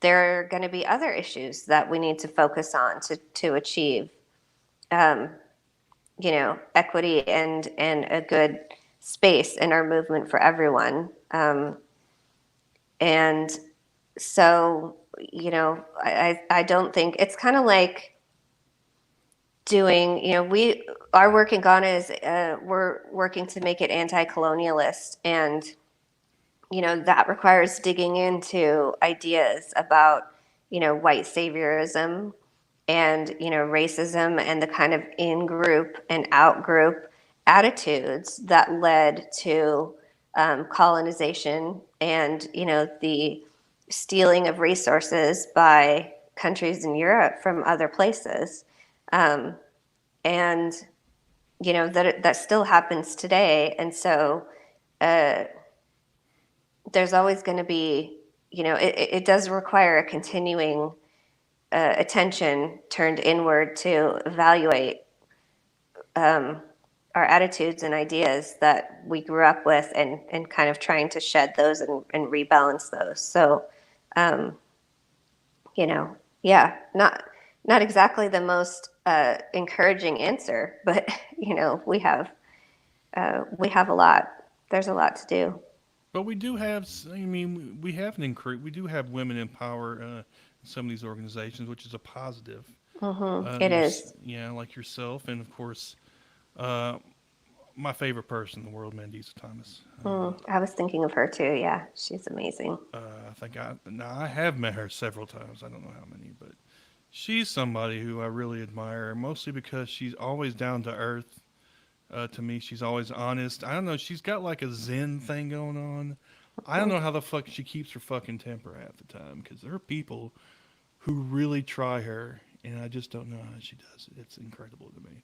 there are going to be other issues that we need to focus on to achieve um, equity and a good space in our movement for everyone. And so, I don't think it's kind of like doing, our work in Ghana is, we're working to make it anti-colonialist. And, that requires digging into ideas about, white saviorism and racism and the kind of in-group and out-group attitudes that led to colonization and the stealing of resources by countries in Europe from other places, um, and that still happens today. And so uh, there's always going to be, it does require a continuing attention turned inward to evaluate um, our attitudes and ideas that we grew up with, and kind of trying to shed those and rebalance those. So, um, yeah, not exactly the most encouraging answer, but we have a lot. There's a lot to do. But we do have, I mean, we have an increase. We do have women in power in some of these organizations, which is a positive. It is. Yeah, like yourself, and of course, uh, my favorite person in the world, Mandisa Thomas. I was thinking of her too. Yeah, she's amazing. I think I have met her several times. I don't know how many, but she's somebody who I really admire, mostly because she's always down to earth. To me, she's always honest. I don't know. She's got like a Zen thing going on. I don't know how the fuck she keeps her fucking temper half the time because there are people who really try her, and I just don't know how she does it. It's incredible to me.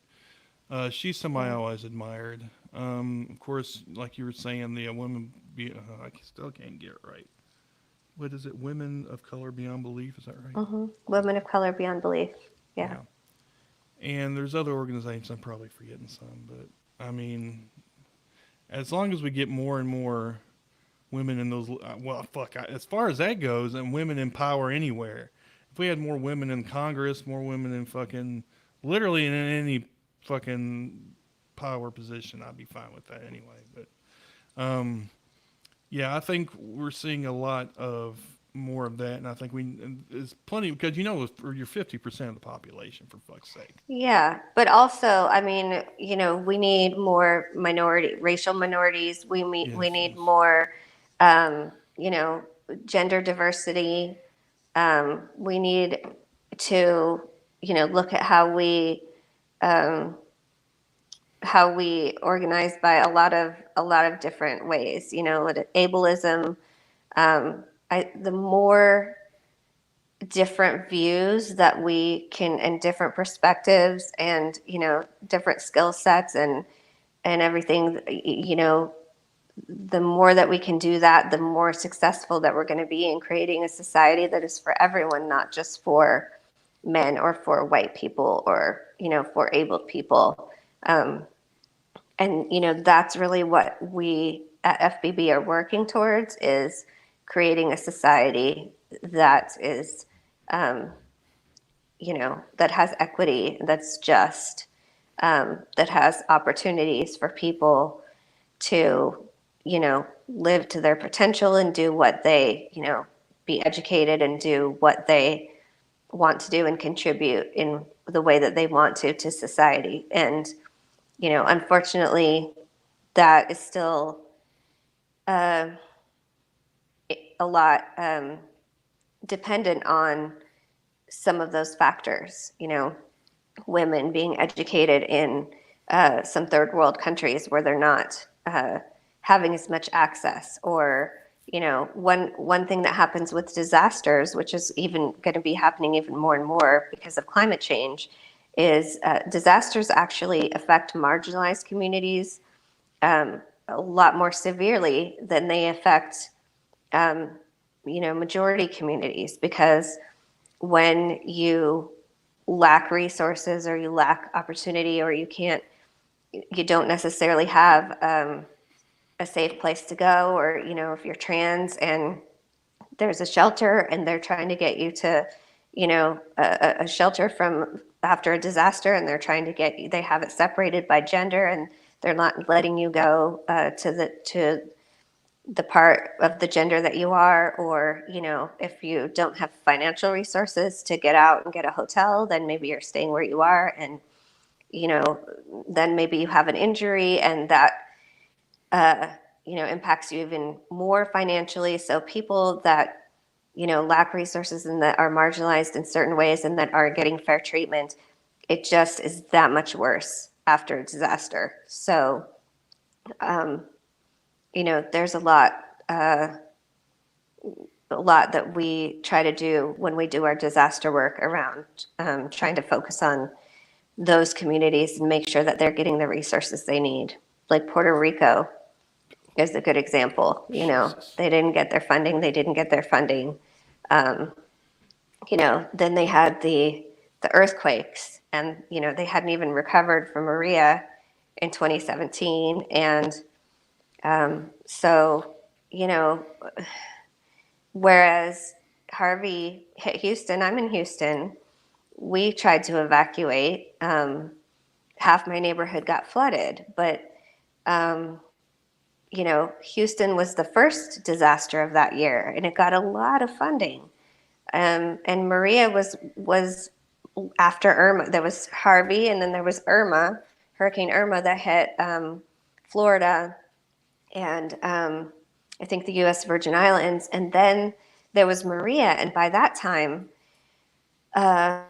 She's somebody I Yeah. always admired. Of course, like you were saying, the women. I still can't get it right. What is it? Women of Color Beyond Belief. Is that right? Women of color beyond belief. Yeah. Yeah. And there's other organizations. I'm probably forgetting some, but I mean, as long as we get more and more women in those, well, fuck. As far as that goes, and women in power anywhere. If we had more women in Congress, more women in fucking, literally in any fucking power position, I'd be fine with that anyway. But yeah, I think we're seeing a lot of more of that, and I think there's plenty because you're 50% of the population for fuck's sake. Yeah, but also, I mean, we need more racial minorities. We Yes, need yes, more, you know, gender diversity. We need to, look at um, how we organize by a lot of different ways. Ableism. The more different views that we can, and different perspectives, and different skill sets, and everything, the more that we can do that, the more successful that we're going to be in creating a society that is for everyone, not just for men or for white people or for abled people. And that's really what we at FBB are working towards, is creating a society that is um, that has equity, that's just, that has opportunities for people to, live to their potential and do what they, be educated and do what they want to do and contribute in the way that they want to society. And, unfortunately, that is still uh, a lot dependent on some of those factors, women being educated in some third world countries where they're not having as much access, or one thing that happens with disasters, which is even going to be happening even more and more because of climate change, is disasters actually affect marginalized communities a lot more severely than they affect um, majority communities, because when you lack resources, or you lack opportunity, or you don't necessarily have a safe place to go, or if you're trans and there's a shelter and they're trying to get you to a shelter from after a disaster, and they're trying to they have it separated by gender, and they're not letting you go to the part of the gender that you are, or if you don't have financial resources to get out and get a hotel, then maybe you're staying where you are, and you know then maybe you have an injury, and that uh, impacts you even more financially. So people that lack resources and that are marginalized in certain ways and that aren't getting fair treatment, it just is that much worse after a disaster. So um, there's uh, a lot that we try to do when we do our disaster work around trying to focus on those communities and make sure that they're getting the resources they need. Like Puerto Rico is a good example. Jesus. They didn't get their funding. They didn't get their funding. Um, then they had the earthquakes, and they hadn't even recovered from Maria in 2017, and so you know whereas Harvey hit Houston, I'm in Houston. We tried to evacuate. Half my neighborhood got flooded, but um, Houston was the first disaster of that year, and it got a lot of funding. And Maria was after Irma. There was Harvey, and then there was Irma, Hurricane Irma, that hit. Florida, and I think the U.S. Virgin Islands, and then there was Maria, and by that time, a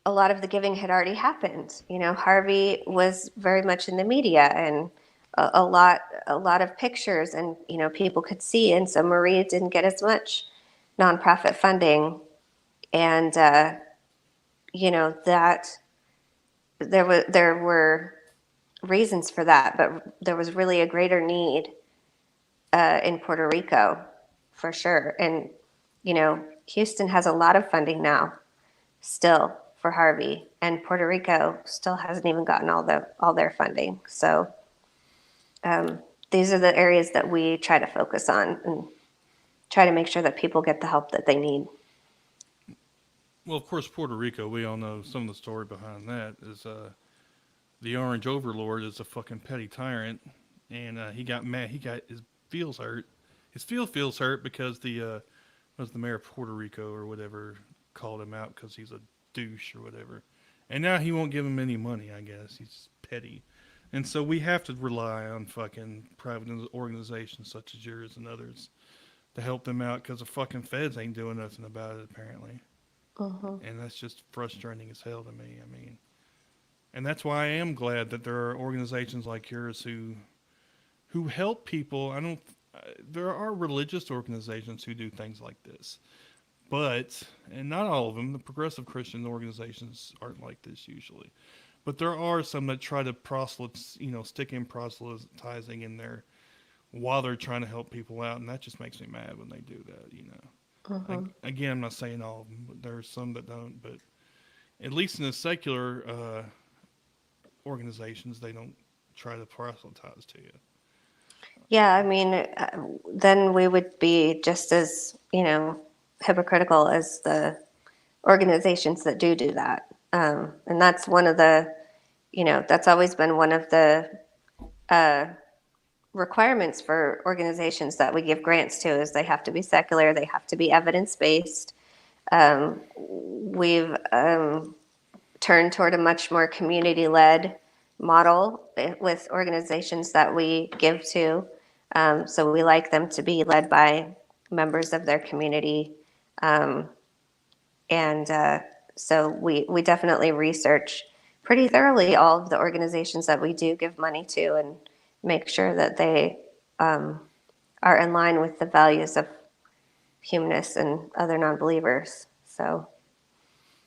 lot of the giving had already happened. Harvey was very much in the media, and a lot of pictures, and people could see, and so Maria didn't get as much nonprofit funding, and that there were reasons for that, but there was really a greater need in Puerto Rico, for sure. And Houston has a lot of funding now, still, for Harvey, and Puerto Rico still hasn't even gotten all their funding. So these are the areas that we try to focus on and try to make sure that people get the help that they need. Well, of course, Puerto Rico, we all know some of the story behind that is the Orange Overlord is a fucking petty tyrant, and he got mad. He got his feels hurt. His feels hurt because the mayor of Puerto Rico or whatever called him out because he's a douche or whatever, and now he won't give him any money. I guess he's petty, and so we have to rely on fucking private organizations such as yours and others to help them out because the fucking feds ain't doing nothing about it apparently. And that's just frustrating as hell to me. I mean, and that's why I am glad that there are organizations like yours who help people. There are religious organizations who do things like this, and not all of them. The progressive Christian organizations aren't like this usually, but there are some that try to stick in proselytizing in there while they're trying to help people out, and that just makes me mad when they do that. Again, I'm not saying all of them, but there are some that don't. But at least in the secular organizations, they don't try to proselytize to you. Yeah, I mean, then we would be just as, hypocritical as the organizations that do that. And that's one of the, that's always been one of the requirements for organizations that we give grants to is they have to be secular, they have to be evidence-based. We've turned toward a much more community-led model with organizations that we give to. So we like them to be led by members of their community. So we definitely research pretty thoroughly all of the organizations that we do give money to and make sure that they are in line with the values of humanists and other non-believers. So,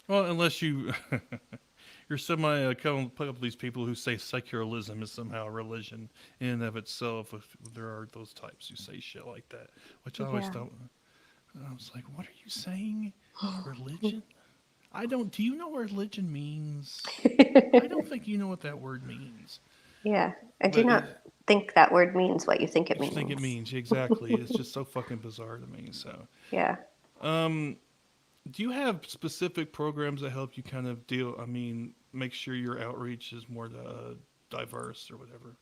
well, unless you're come up with these people who say secularism is somehow a religion in and of itself. If there are those types who say shit like that, which I always don't. I was like, what are you saying? Religion? I don't. Do you know what religion means? I don't think you know what that word means. Yeah, I do not think that word means what you think it means. You think it means, exactly. It's just so fucking bizarre to me. So yeah. Do you have specific programs that help you kind of make sure your outreach is more diverse or whatever?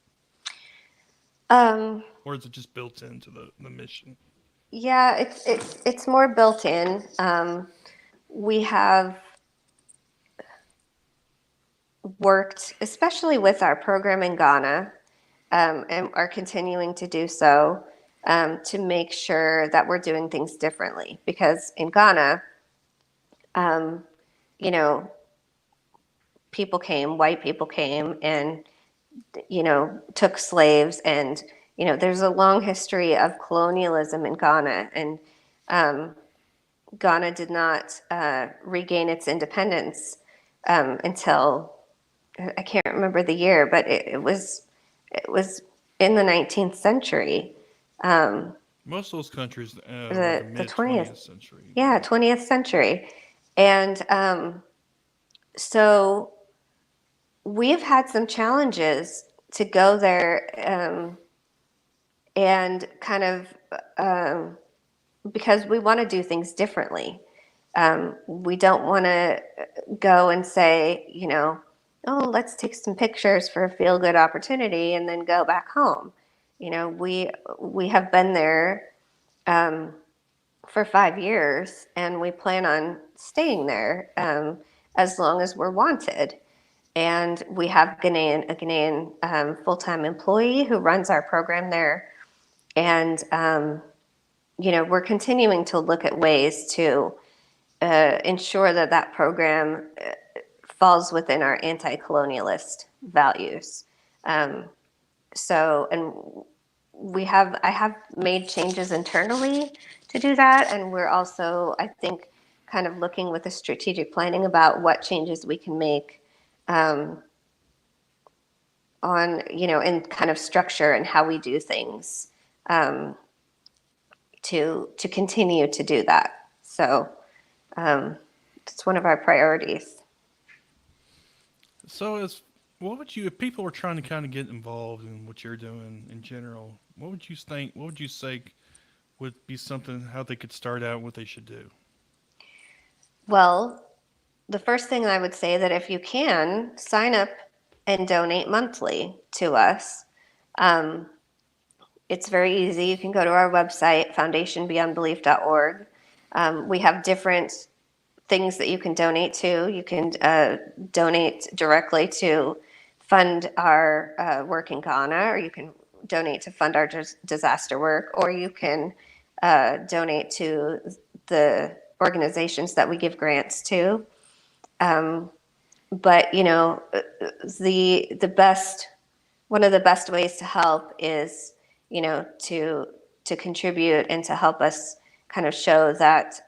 Or is it just built into the mission? Yeah, it's more built in. We have worked, especially with our program in Ghana, and are continuing to do so, to make sure that we're doing things differently. Because in Ghana, white people came and, took slaves. And, there's a long history of colonialism in Ghana. And Ghana did not regain its independence until, I can't remember the year, but it was in the 19th century. Most of those countries, the mid 20th century. Yeah, 20th century. And so we've had some challenges to go there and kind of because we want to do things differently. We don't want to go and say, oh, let's take some pictures for a feel-good opportunity and then go back home. We have been there for 5 years, and we plan on staying there as long as we're wanted. And we have a Ghanaian full-time employee who runs our program there. And, we're continuing to look at ways to ensure that that program falls within our anti-colonialist values. Um, and I have made changes internally to do that. And we're also, I think, kind of looking with the strategic planning about what changes we can make in kind of structure and how we do things um, to continue to do that. So it's one of our priorities. So, what would you, if people were trying to kind of get involved in what you're doing in general, what would you think? What would you say would be something how they could start out, what they should do? Well, the first thing I would say that if you can sign up and donate monthly to us, um, it's very easy. You can go to our website, foundationbeyondbelief.org. We have different things that you can donate to. You can donate directly to fund our work in Ghana, or you can donate to fund our disaster work, or you can donate to the organizations that we give grants to. But the best one of the best ways to help is to contribute and to help us kind of show that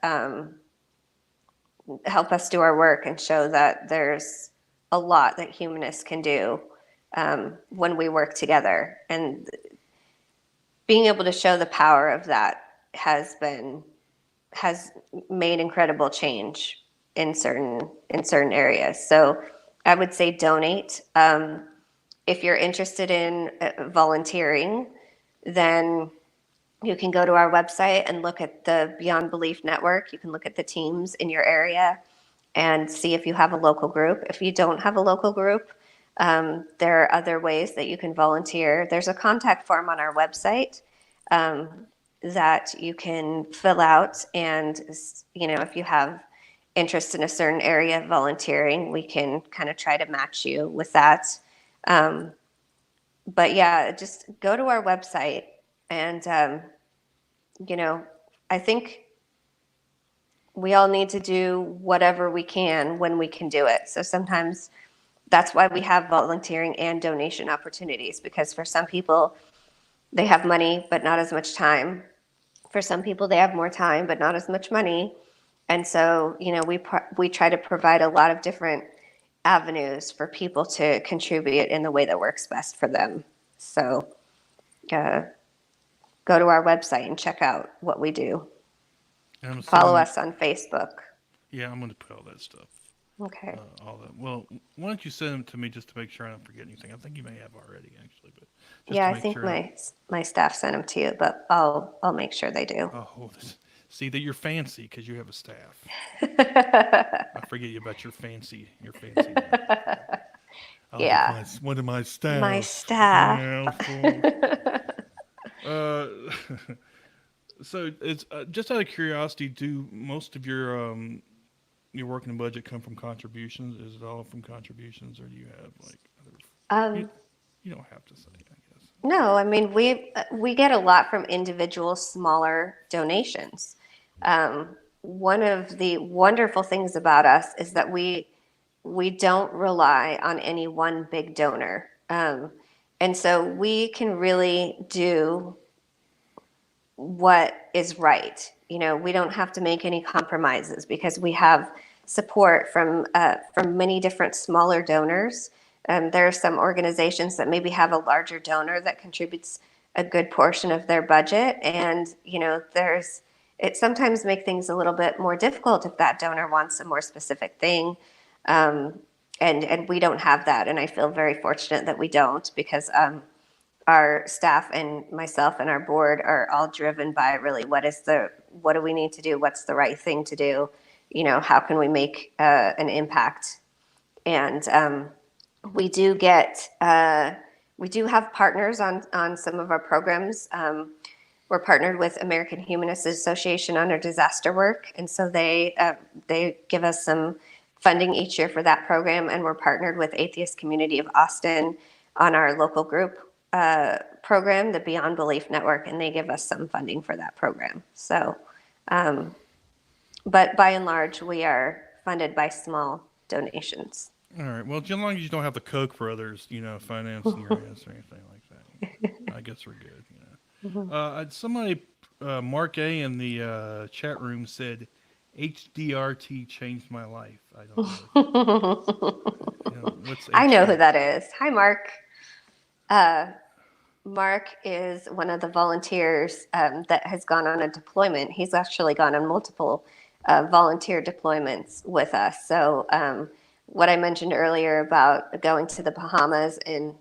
help us do our work and show that there's a lot that humanists can do when we work together. And being able to show the power of that has made incredible change in certain areas. So I would say donate. If you're interested in volunteering, then you can go to our website and look at the Beyond Belief Network. You can look at the teams in your area and see if you have a local group. If you don't have a local group, there are other ways that you can volunteer. There's a contact form on our website that you can fill out. And, if you have interest in a certain area of volunteering, we can kind of try to match you with that. But yeah, just go to our website and, I think we all need to do whatever we can when we can do it. So sometimes that's why we have volunteering and donation opportunities, because for some people, they have money, but not as much time. For some people, they have more time, but not as much money. And so, we try to provide a lot of different avenues for people to contribute in the way that works best for them. So go to our website and check out what we do. And I'm Follow assuming, us on Facebook. yeah, I'm going to put all that stuff, Okay. all that. Well, why don't you send them to me just to make sure I don't forget anything? I think you may have already, actually, but just Yeah, to I make think sure. my staff sent them to you, but I'll make sure they do. Oh, see that you're fancy because you have a staff. I forget you about your fanciness. I'll get Yeah, one of my my staff. staff. Yeah, uh, so it's just out of curiosity. Do most of your working budget come from contributions? Is it all from contributions, or do you have like other? You, Um, you don't have to say, I guess. no, I mean we get a lot from individual smaller donations. One of the wonderful things about us is that we don't rely on any one big donor. And so we can really do what is right. We don't have to make any compromises because we have support from many different smaller donors. There are some organizations that maybe have a larger donor that contributes a good portion of their budget, and it sometimes make things a little bit more difficult if that donor wants a more specific thing. And we don't have that, and I feel very fortunate that we don't, because our staff and myself and our board are all driven by really what do we need to do? What's the right thing to do? How can we make an impact? And we do get, we do have partners on some of our programs. We're partnered with American Humanist Association on our disaster work. And so they give us some funding each year for that program, and we're partnered with Atheist Community of Austin on our local group program, the Beyond Belief Network, and they give us some funding for that program. So, but by and large, we are funded by small donations. All right. Well, as long as you don't have the Koch brothers, financing your ass or anything like that, I guess we're good. Somebody, Mark A. in the chat room said, "HDRT changed my life." I don't know. What's I know who HDRT? that is. Hi, Mark. Mark is one of the volunteers that has gone on a deployment. He's actually gone on multiple volunteer deployments with us. So, what I mentioned earlier about going to the Bahamas in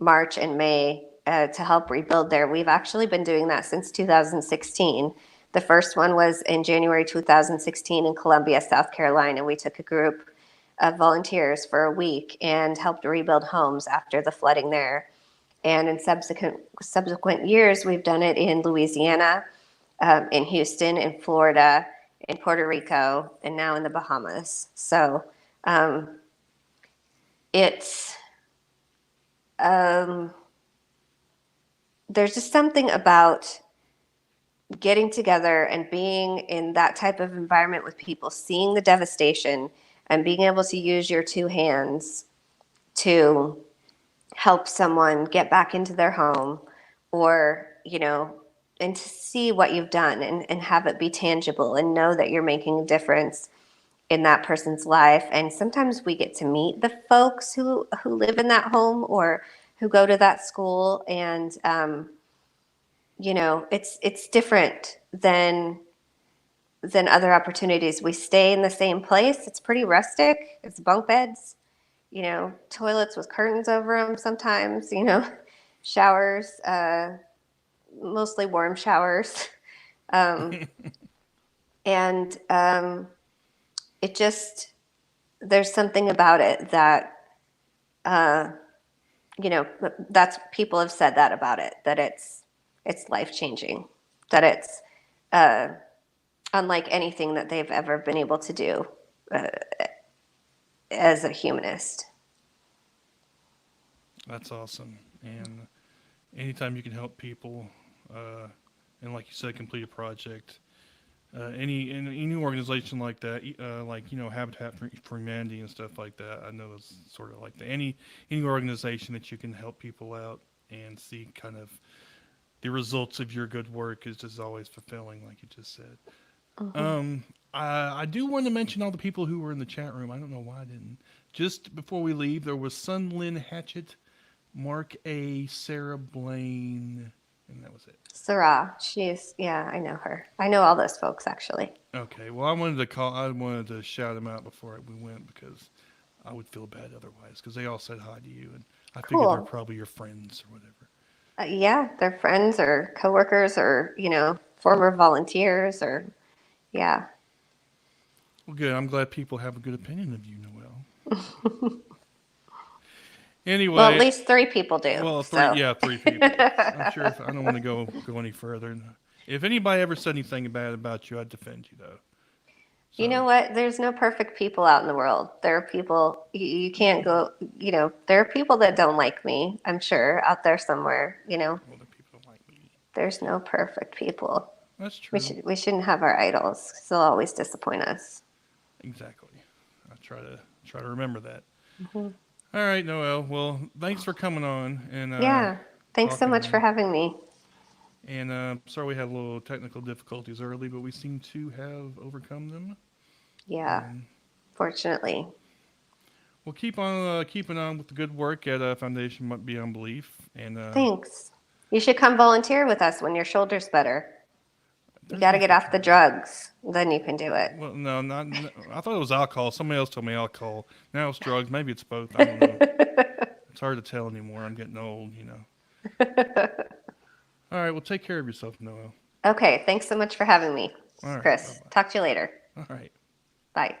March and May to help rebuild there, we've actually been doing that since 2016. The first one was in January 2016 in Columbia, South Carolina. We took a group of volunteers for a week and helped rebuild homes after the flooding there. And in subsequent years, we've done it in Louisiana, in Houston, in Florida, in Puerto Rico, and now in the Bahamas. So it's there's just something about getting together and being in that type of environment with people, seeing the devastation, and being able to use your two hands to help someone get back into their home, or and to see what you've done and have it be tangible and know that you're making a difference in that person's life. And sometimes we get to meet the folks who live in that home or who go to that school, and it's different than other opportunities. We stay in the same place. It's pretty rustic. It's bunk beds, toilets with curtains over them sometimes, showers, mostly warm showers. And it just, there's something about it that, that's, people have said that about it, that it's life-changing, that it's unlike anything that they've ever been able to do as a humanist. That's awesome. And anytime you can help people, and like you said, complete a project, any organization like that, Habitat for Humanity and stuff like that. I know it's sort of like that. Any organization that you can help people out and see kind of the results of your good work is just always fulfilling, like you just said. Mm-hmm. I do want to mention all the people who were in the chat room. I don't know why I didn't. Just before we leave, there was Sun Lynn Hatchett, Mark A, Sarah Blaine, and that was it. Sarah, I know her. I know all those folks, actually. Okay, well, I wanted to shout them out before we went because I would feel bad otherwise because they all said hi to you, and I figured they're Cool. probably your friends or whatever. Yeah, they're friends or coworkers or, former volunteers or, yeah. Well, good. I'm glad people have a good opinion of you, Noelle. Well, at Anyway, least 3 people do. well, So, three people. I'm sure I don't want to go any further. If anybody ever said anything bad about you, I'd defend you though. you So, know what? There's no perfect people out in the world. There are people, you can't go, there are people that don't like me, I'm sure, out there somewhere, well, the people don't like me. There's no perfect people. That's We true. should we shouldn't have our idols 'cause they'll always disappoint us. Exactly. I try to remember that. Hmm. All right, Noelle. Well, thanks for coming on and Yeah. Thanks so much for talking. having me. And sorry we had a little technical difficulties early, but we seem to have overcome them. Yeah. And Fortunately. we'll keep on keeping on with the good work at Foundation Beyond Belief. And Thanks. You should come volunteer with us when your shoulder's better. You there's got to no get such off the thing. drugs. Then you can do it. Well, no, not. I thought it was alcohol. Somebody else told me alcohol. Now it's drugs. Maybe it's both. I don't know. It's hard to tell anymore. I'm getting old. All right. Well, take care of yourself, Noelle. Okay. Thanks so much for having me, All right. Bye Chris. Talk to you later. bye. All right. Bye.